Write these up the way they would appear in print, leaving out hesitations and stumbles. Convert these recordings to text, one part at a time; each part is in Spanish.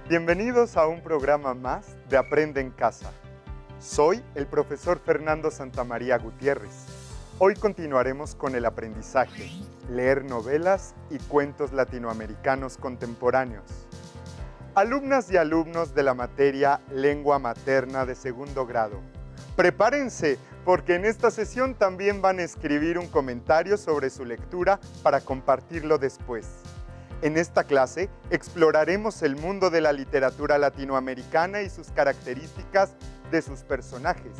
Bienvenidos a un programa más de Aprende en Casa. Soy el profesor Fernando Santamaría Gutiérrez. Hoy continuaremos con el aprendizaje, leer novelas y cuentos latinoamericanos contemporáneos. Alumnas y alumnos de la materia Lengua Materna de segundo grado, prepárense porque en esta sesión también van a escribir un comentario sobre su lectura para compartirlo después. En esta clase exploraremos el mundo de la literatura latinoamericana y sus características de sus personajes.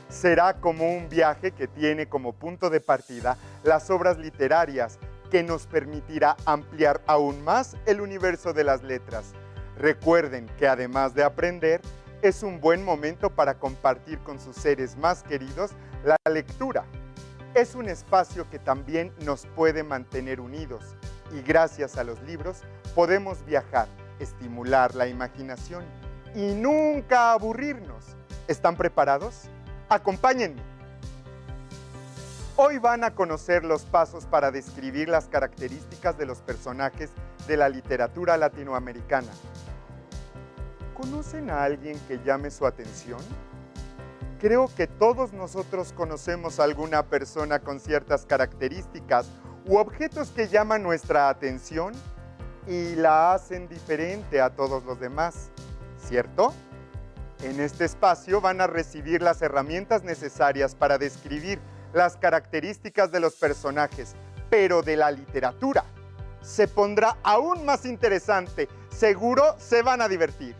Será como un viaje que tiene como punto de partida las obras literarias que nos permitirá ampliar aún más el universo de las letras. Recuerden que además de aprender, es un buen momento para compartir con sus seres más queridos la lectura. Es un espacio que también nos puede mantener unidos y gracias a los libros podemos viajar, estimular la imaginación y nunca aburrirnos. ¿Están preparados? ¡Acompáñenme! Hoy van a conocer los pasos para describir las características de los personajes de la literatura latinoamericana. ¿Conocen a alguien que llame su atención? Creo que todos nosotros conocemos a alguna persona con ciertas características u objetos que llaman nuestra atención y la hacen diferente a todos los demás, ¿cierto? En este espacio van a recibir las herramientas necesarias para describir las características de los personajes, pero de la literatura. Se pondrá aún más interesante, seguro se van a divertir.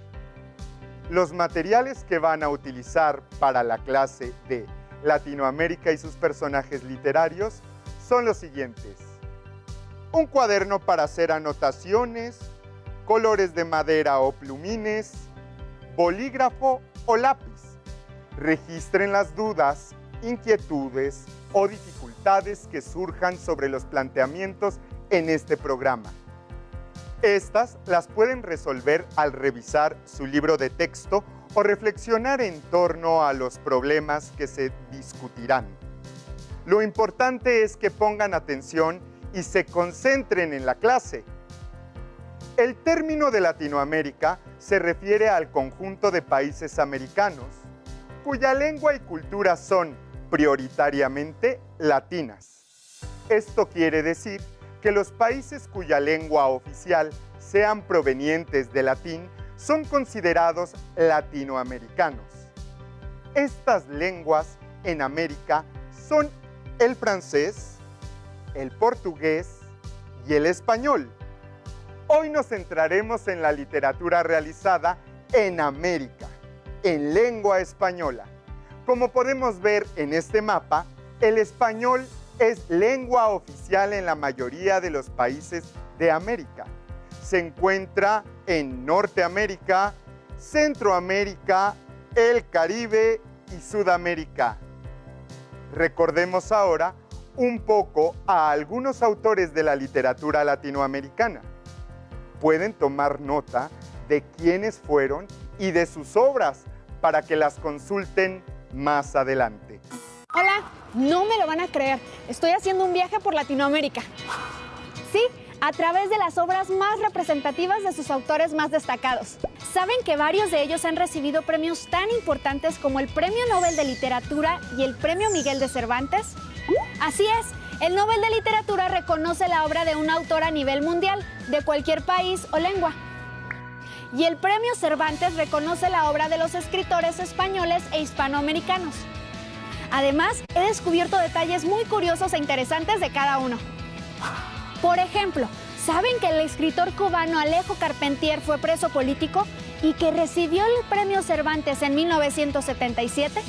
Los materiales que van a utilizar para la clase de Latinoamérica y sus personajes literarios son los siguientes: un cuaderno para hacer anotaciones, colores de madera o plumines, bolígrafo o lápiz. Registren las dudas, inquietudes o dificultades que surjan sobre los planteamientos en este programa. Estas las pueden resolver al revisar su libro de texto o reflexionar en torno a los problemas que se discutirán. Lo importante es que pongan atención y se concentren en la clase. El término de Latinoamérica se refiere al conjunto de países americanos, cuya lengua y cultura son prioritariamente latinas. Esto quiere decir que los países cuya lengua oficial sean provenientes de latín son considerados latinoamericanos. Estas lenguas en América son el francés, el portugués y el español. Hoy nos centraremos en la literatura realizada en América, en lengua española. Como podemos ver en este mapa, el español es lengua oficial en la mayoría de los países de América. Se encuentra en Norteamérica, Centroamérica, el Caribe y Sudamérica. Recordemos ahora un poco a algunos autores de la literatura latinoamericana. Pueden tomar nota de quiénes fueron y de sus obras para que las consulten más adelante. Hola, no me lo van a creer. Estoy haciendo un viaje por Latinoamérica. Sí, a través de las obras más representativas de sus autores más destacados. ¿Saben que varios de ellos han recibido premios tan importantes como el Premio Nobel de Literatura y el Premio Miguel de Cervantes? Así es, el Nobel de Literatura reconoce la obra de un autor a nivel mundial, de cualquier país o lengua. Y el Premio Cervantes reconoce la obra de los escritores españoles e hispanoamericanos. Además, he descubierto detalles muy curiosos e interesantes de cada uno. Por ejemplo, ¿saben que el escritor cubano Alejo Carpentier fue preso político y que recibió el Premio Cervantes en 1977?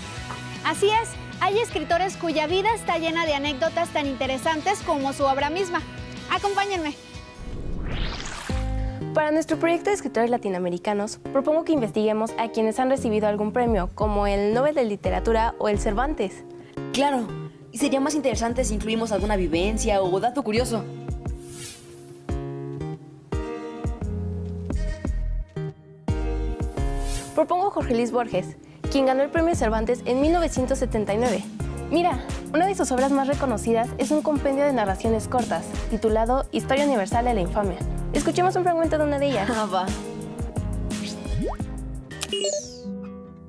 Así es, hay escritores cuya vida está llena de anécdotas tan interesantes como su obra misma. Acompáñenme. Para nuestro proyecto de escritores latinoamericanos, propongo que investiguemos a quienes han recibido algún premio, como el Nobel de Literatura o el Cervantes. Claro, y sería más interesante si incluimos alguna vivencia o dato curioso. Propongo a Jorge Luis Borges, quien ganó el Premio Cervantes en 1979. Mira, una de sus obras más reconocidas es un compendio de narraciones cortas, titulado Historia Universal de la Infamia. Escuchemos un fragmento de una de ellas. Va.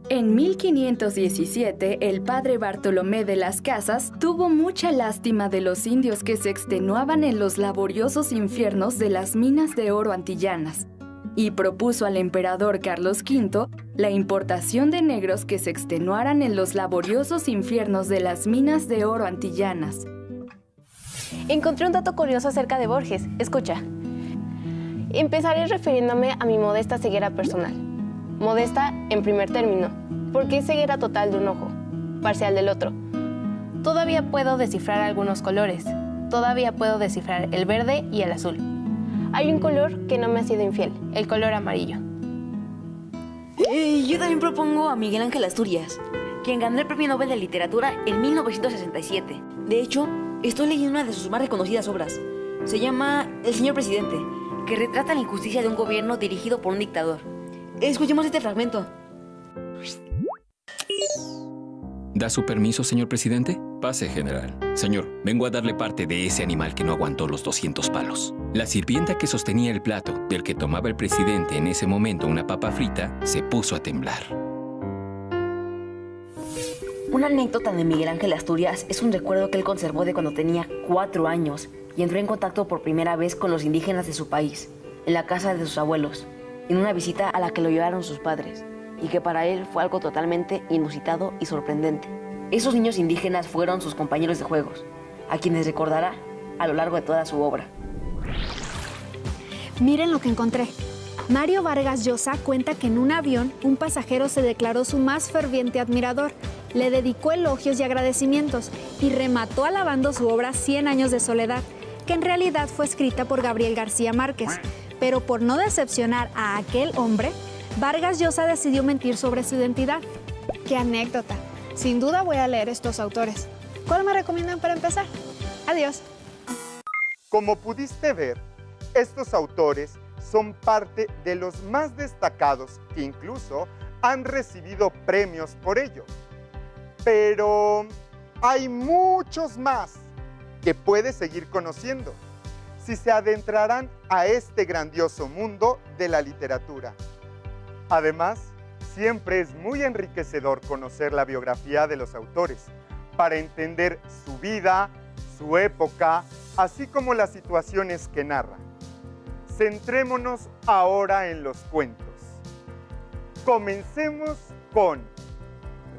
En 1517, el padre Bartolomé de las Casas tuvo mucha lástima de los indios que se extenuaban en los laboriosos infiernos de las minas de oro antillanas y propuso al emperador Carlos V la importación de negros que se extenuaran en los laboriosos infiernos de las minas de oro antillanas. Encontré un dato curioso acerca de Borges. Escucha. Empezaré refiriéndome a mi modesta ceguera personal. Modesta en primer término, porque es ceguera total de un ojo, parcial del otro. Todavía puedo descifrar algunos colores. Todavía puedo descifrar el verde y el azul. Hay un color que no me ha sido infiel, el color amarillo. Yo también propongo a Miguel Ángel Asturias, quien ganó el Premio Nobel de Literatura en 1967. De hecho, estoy leyendo una de sus más reconocidas obras. Se llama El señor presidente, que retrata la injusticia de un gobierno dirigido por un dictador. Escuchemos este fragmento. ¿Da su permiso, señor presidente? Pase, general. Señor, vengo a darle parte de ese animal que no aguantó los 200 palos. La sirvienta que sostenía el plato del que tomaba el presidente en ese momento una papa frita se puso a temblar. Una anécdota de Miguel Ángel Asturias es un recuerdo que él conservó de cuando tenía 4 años y entró en contacto por primera vez con los indígenas de su país, en la casa de sus abuelos, en una visita a la que lo llevaron sus padres, y que para él fue algo totalmente inusitado y sorprendente. Esos niños indígenas fueron sus compañeros de juegos, a quienes recordará a lo largo de toda su obra. Miren lo que encontré. Mario Vargas Llosa cuenta que en un avión un pasajero se declaró su más ferviente admirador, le dedicó elogios y agradecimientos y remató alabando su obra 100 años de soledad, que en realidad fue escrita por Gabriel García Márquez. Pero por no decepcionar a aquel hombre, Vargas Llosa decidió mentir sobre su identidad. ¡Qué anécdota! Sin duda voy a leer estos autores. ¿Cuál me recomiendan para empezar? Adiós. Como pudiste ver, estos autores son parte de los más destacados que incluso han recibido premios por ello. Pero hay muchos más que puedes seguir conociendo si se adentrarán a este grandioso mundo de la literatura. Además, siempre es muy enriquecedor conocer la biografía de los autores para entender su vida, su época, así como las situaciones que narran. Centrémonos ahora en los cuentos. Comencemos con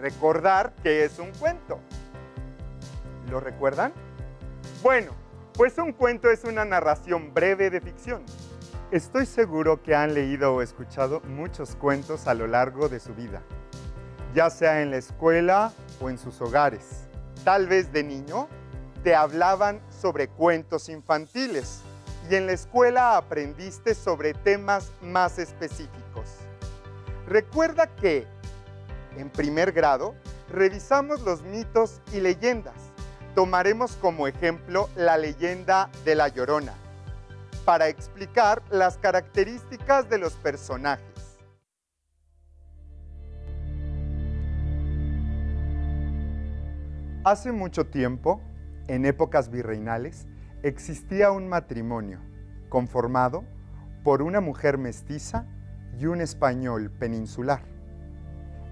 recordar qué es un cuento. ¿Lo recuerdan? Bueno, pues un cuento es una narración breve de ficción. Estoy seguro que han leído o escuchado muchos cuentos a lo largo de su vida, ya sea en la escuela o en sus hogares. Tal vez de niño te hablaban sobre cuentos infantiles y en la escuela aprendiste sobre temas más específicos. Recuerda que, en primer grado, revisamos los mitos y leyendas. Tomaremos como ejemplo la leyenda de La Llorona, para explicar las características de los personajes. Hace mucho tiempo, en épocas virreinales, existía un matrimonio conformado por una mujer mestiza y un español peninsular.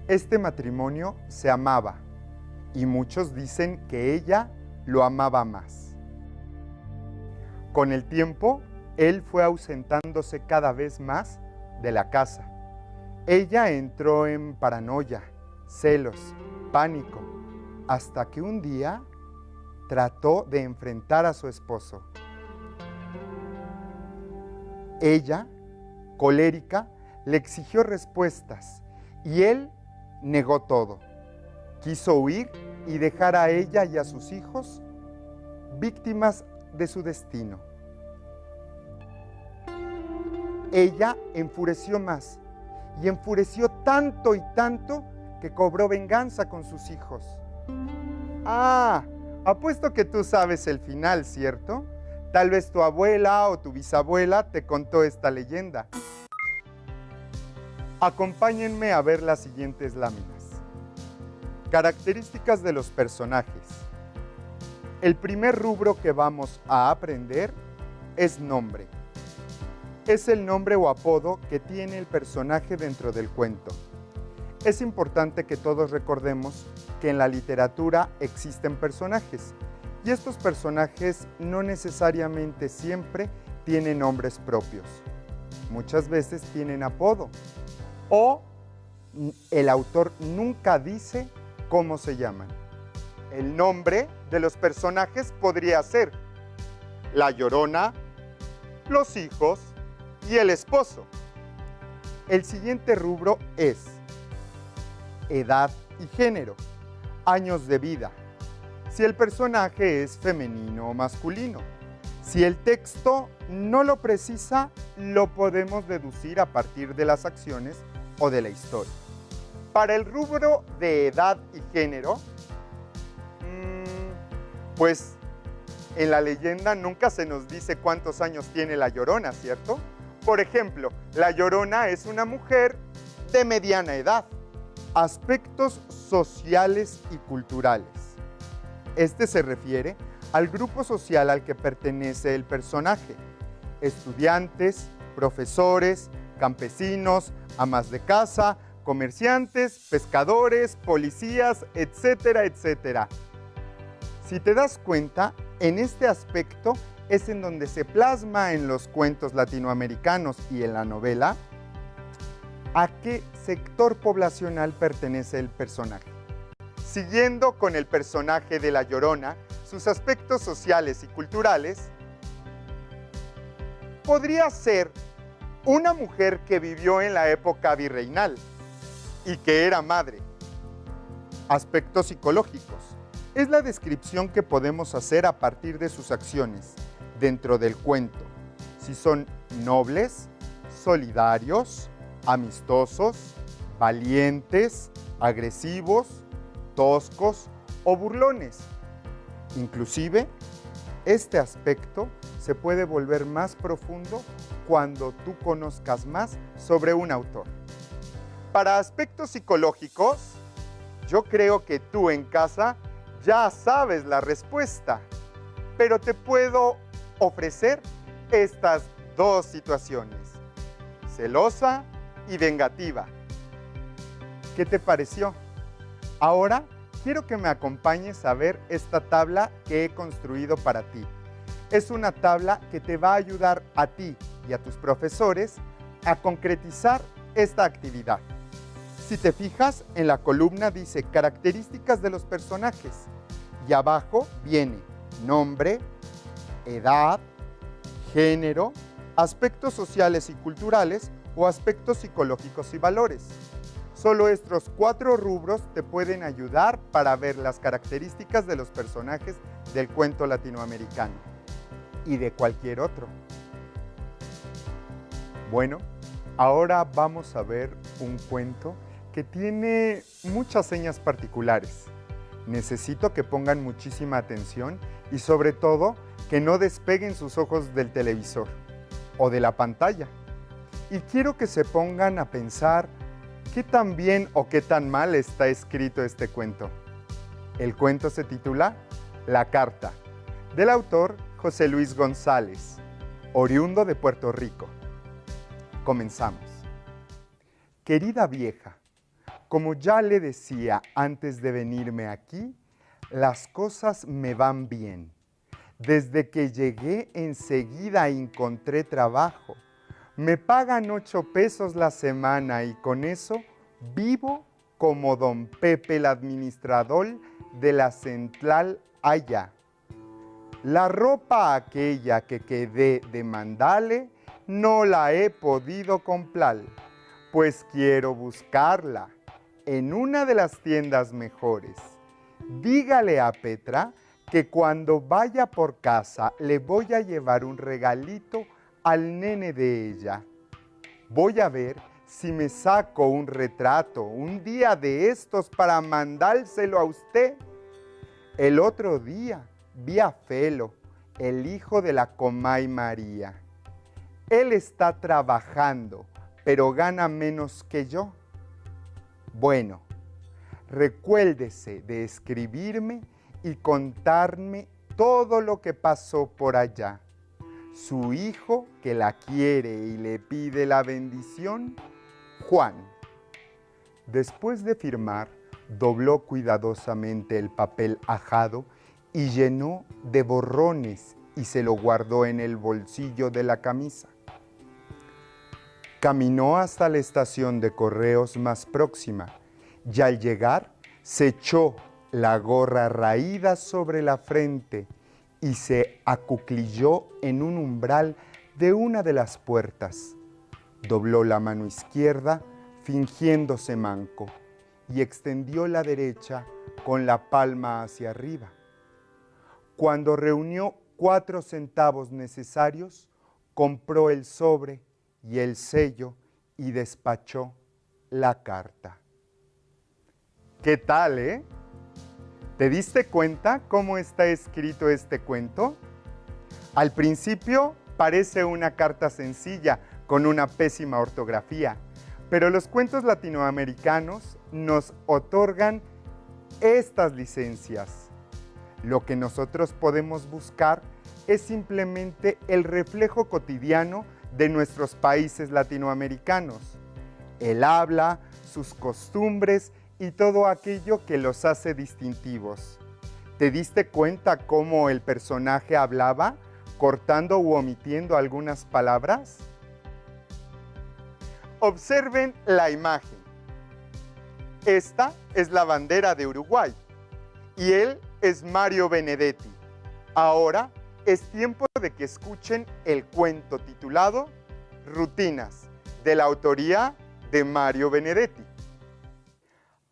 Este matrimonio se amaba y muchos dicen que ella lo amaba más. Con el tiempo, él fue ausentándose cada vez más de la casa. Ella entró en paranoia, celos, pánico, hasta que un día trató de enfrentar a su esposo. Ella, colérica, le exigió respuestas y él negó todo. Quiso huir y dejar a ella y a sus hijos víctimas de su destino. Ella enfureció más y enfureció tanto y tanto que cobró venganza con sus hijos. Ah, apuesto que tú sabes el final, ¿cierto? Tal vez tu abuela o tu bisabuela te contó esta leyenda. Acompáñenme a ver las siguientes láminas. Características de los personajes. El primer rubro que vamos a aprender es nombre. Es el nombre o apodo que tiene el personaje dentro del cuento. Es importante que todos recordemos que en la literatura existen personajes, y estos personajes no necesariamente siempre tienen nombres propios. Muchas veces tienen apodo, o el autor nunca dice cómo se llaman. El nombre de los personajes podría ser La Llorona, los hijos y el esposo. El siguiente rubro es edad y género, años de vida, si el personaje es femenino o masculino. Si el texto no lo precisa, lo podemos deducir a partir de las acciones o de la historia. Para el rubro de edad y género, pues en la leyenda nunca se nos dice cuántos años tiene La Llorona, ¿cierto? Por ejemplo, La Llorona es una mujer de mediana edad. Aspectos sociales y culturales. Este se refiere al grupo social al que pertenece el personaje. Estudiantes, profesores, campesinos, amas de casa, comerciantes, pescadores, policías, etcétera, etcétera. Si te das cuenta, en este aspecto es en donde se plasma en los cuentos latinoamericanos y en la novela a qué sector poblacional pertenece el personaje. Siguiendo con el personaje de La Llorona, sus aspectos sociales y culturales, podría ser una mujer que vivió en la época virreinal y que era madre. Aspectos psicológicos. Es la descripción que podemos hacer a partir de sus acciones dentro del cuento. Si son nobles, solidarios, amistosos, valientes, agresivos, toscos o burlones. Inclusive, este aspecto se puede volver más profundo cuando tú conozcas más sobre un autor. Para aspectos psicológicos, yo creo que tú en casa ya sabes la respuesta, pero te puedo ofrecer estas dos situaciones: celosa y vengativa. ¿Qué te pareció? Ahora quiero que me acompañes a ver esta tabla que he construido para ti. Es una tabla que te va a ayudar a ti y a tus profesores a concretizar esta actividad. Si te fijas, en la columna dice características de los personajes y abajo viene nombre, edad, género, aspectos sociales y culturales o aspectos psicológicos y valores. Solo estos 4 rubros te pueden ayudar para ver las características de los personajes del cuento latinoamericano y de cualquier otro. Bueno, ahora vamos a ver un cuento que tiene muchas señas particulares. Necesito que pongan muchísima atención y sobre todo que no despeguen sus ojos del televisor o de la pantalla. Y quiero que se pongan a pensar qué tan bien o qué tan mal está escrito este cuento. El cuento se titula La Carta, del autor José Luis González, oriundo de Puerto Rico. Comenzamos. Querida vieja, como ya le decía antes de venirme aquí, las cosas me van bien. Desde que llegué enseguida encontré trabajo. Me pagan 8 pesos la semana y con eso vivo como don Pepe el administrador de la central allá. La ropa aquella que quedé de mandarle no la he podido comprar, pues quiero buscarla en una de las tiendas mejores. Dígale a Petra que cuando vaya por casa le voy a llevar un regalito al nene de ella. Voy a ver si me saco un retrato un día de estos para mandárselo a usted. El otro día vi a Felo, el hijo de la Comay María. Él está trabajando, pero gana menos que yo. Bueno, recuérdese de escribirme y contarme todo lo que pasó por allá. Su hijo, que la quiere y le pide la bendición, Juan. Después de firmar, dobló cuidadosamente el papel ajado y llenó de borrones y se lo guardó en el bolsillo de la camisa. Caminó hasta la estación de correos más próxima y al llegar se echó la gorra raída sobre la frente y se acuclilló en un umbral de una de las puertas. Dobló la mano izquierda fingiéndose manco y extendió la derecha con la palma hacia arriba. Cuando reunió 4 centavos necesarios, compró el sobre y el sello y despachó la carta. ¿Qué tal, eh? ¿Te diste cuenta cómo está escrito este cuento? Al principio parece una carta sencilla con una pésima ortografía, pero los cuentos latinoamericanos nos otorgan estas licencias. Lo que nosotros podemos buscar es simplemente el reflejo cotidiano de nuestros países latinoamericanos, el habla, sus costumbres y todo aquello que los hace distintivos. ¿Te diste cuenta cómo el personaje hablaba, cortando u omitiendo algunas palabras? Observen la imagen. Esta es la bandera de Uruguay y él es Mario Benedetti. Ahora es tiempo de que escuchen el cuento titulado Rutinas, de la autoría de Mario Benedetti.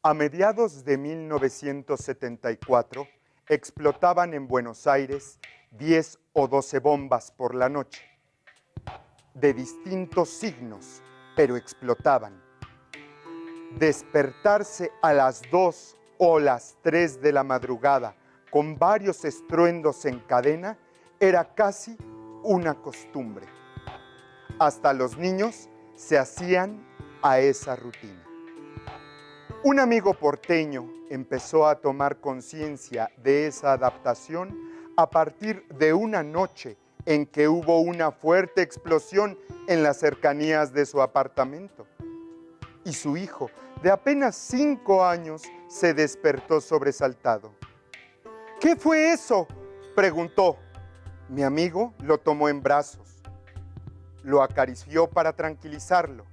A mediados de 1974 explotaban en Buenos Aires 10 o 12 bombas por la noche, de distintos signos, pero explotaban. Despertarse a las 2 o las 3 de la madrugada con varios estruendos en cadena era casi una costumbre. Hasta los niños se hacían a esa rutina. Un amigo porteño empezó a tomar conciencia de esa adaptación a partir de una noche en que hubo una fuerte explosión en las cercanías de su apartamento. Y su hijo, de apenas 5 años, se despertó sobresaltado. ¿Qué fue eso?, preguntó. Mi amigo lo tomó en brazos, lo acarició para tranquilizarlo,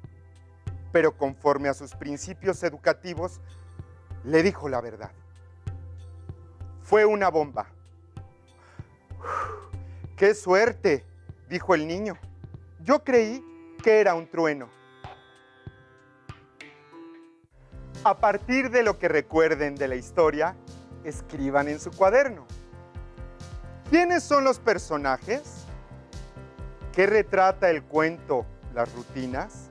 pero conforme a sus principios educativos, le dijo la verdad. Fue una bomba. ¡Qué suerte!, dijo el niño. Yo creí que era un trueno. A partir de lo que recuerden de la historia, escriban en su cuaderno. ¿Quiénes son los personajes? ¿Qué retrata el cuento Las Rutinas?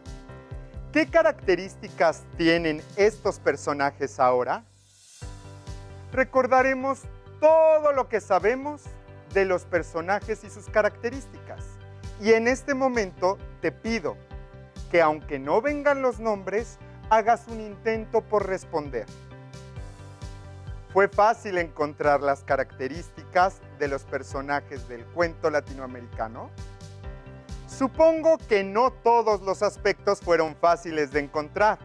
¿Qué características tienen estos personajes ahora? Recordaremos todo lo que sabemos de los personajes y sus características. Y en este momento te pido que, aunque no vengan los nombres, hagas un intento por responder. ¿Fue fácil encontrar las características de los personajes del cuento latinoamericano? Supongo que no todos los aspectos fueron fáciles de encontrar.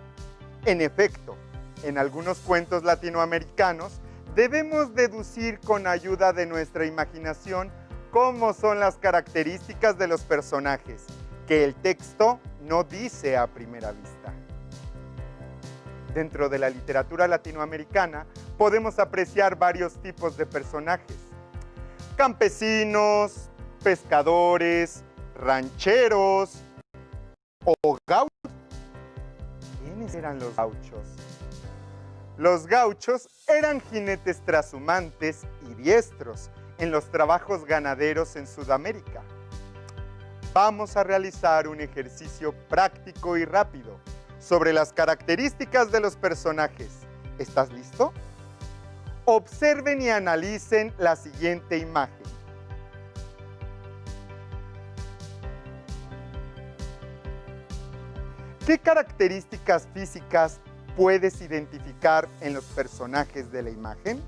En efecto, en algunos cuentos latinoamericanos debemos deducir con ayuda de nuestra imaginación cómo son las características de los personajes, que el texto no dice a primera vista. Dentro de la literatura latinoamericana podemos apreciar varios tipos de personajes: campesinos, pescadores, rancheros o gauchos. ¿Quiénes eran los gauchos? Los gauchos eran jinetes trashumantes y diestros en los trabajos ganaderos en Sudamérica. Vamos a realizar un ejercicio práctico y rápido sobre las características de los personajes. ¿Estás listo? Observen y analicen la siguiente imagen. ¿Qué características físicas puedes identificar en los personajes de la imagen?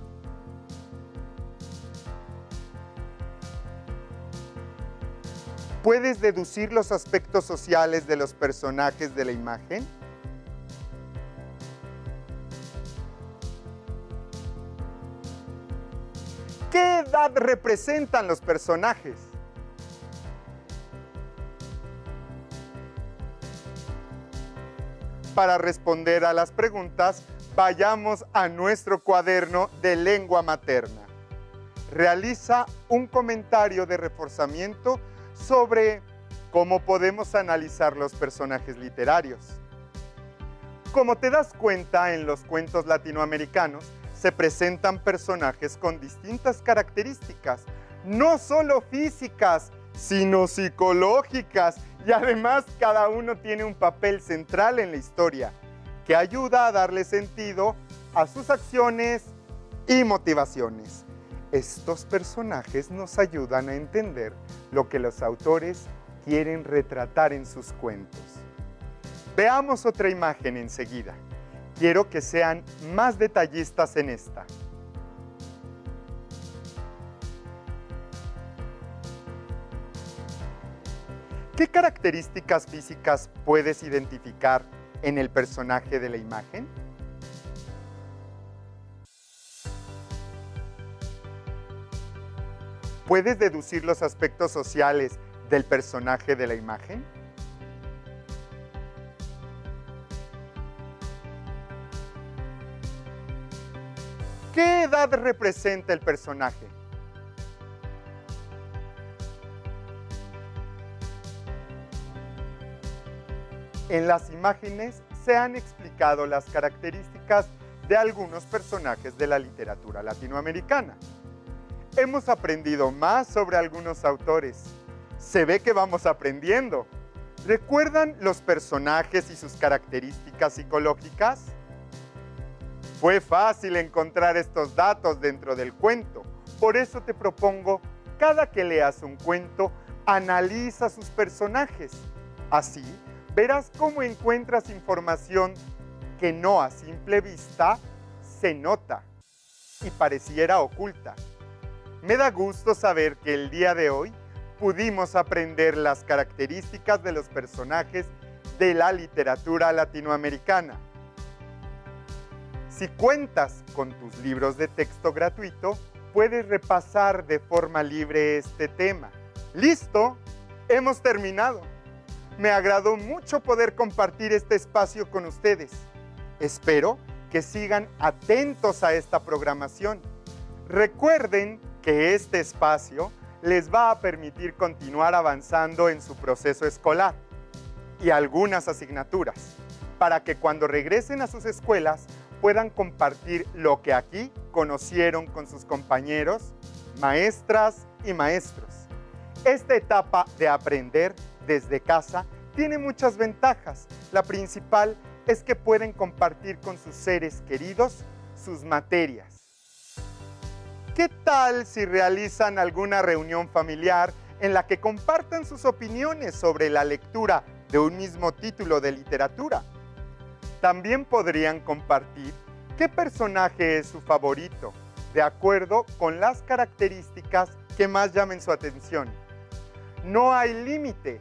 ¿Puedes deducir los aspectos sociales de los personajes de la imagen? edad representan los personajes? Para responder a las preguntas, vayamos a nuestro cuaderno de lengua materna. Realiza un comentario de reforzamiento sobre cómo podemos analizar los personajes literarios. Como te das cuenta, en los cuentos latinoamericanos se presentan personajes con distintas características, no solo físicas, sino psicológicas, y además cada uno tiene un papel central en la historia que ayuda a darle sentido a sus acciones y motivaciones. Estos personajes nos ayudan a entender lo que los autores quieren retratar en sus cuentos. Veamos otra imagen enseguida. Quiero que sean más detallistas en esta. ¿Qué características físicas puedes identificar en el personaje de la imagen? ¿Puedes deducir los aspectos sociales del personaje de la imagen? ¿Qué edad representa el personaje? En las imágenes se han explicado las características de algunos personajes de la literatura latinoamericana. Hemos aprendido más sobre algunos autores. Se ve que vamos aprendiendo. ¿Recuerdan los personajes y sus características psicológicas? Fue fácil encontrar estos datos dentro del cuento. Por eso te propongo, cada que leas un cuento, analiza sus personajes. Así, verás cómo encuentras información que no a simple vista se nota y pareciera oculta. Me da gusto saber que el día de hoy pudimos aprender las características de los personajes de la literatura latinoamericana. Si cuentas con tus libros de texto gratuito, puedes repasar de forma libre este tema. ¡Listo! Hemos terminado. Me agradó mucho poder compartir este espacio con ustedes. Espero que sigan atentos a esta programación. Recuerden que este espacio les va a permitir continuar avanzando en su proceso escolar y algunas asignaturas, para que cuando regresen a sus escuelas puedan compartir lo que aquí conocieron con sus compañeros, maestras y maestros. Esta etapa de aprender desde casa tiene muchas ventajas. La principal es que pueden compartir con sus seres queridos sus materias. ¿Qué tal si realizan alguna reunión familiar en la que compartan sus opiniones sobre la lectura de un mismo título de literatura? También podrían compartir qué personaje es su favorito, de acuerdo con las características que más llamen su atención. No hay límite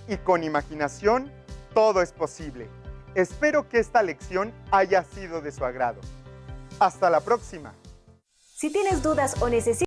y con imaginación todo es posible. Espero que esta lección haya sido de su agrado. Hasta la próxima. Si tienes dudas o necesitas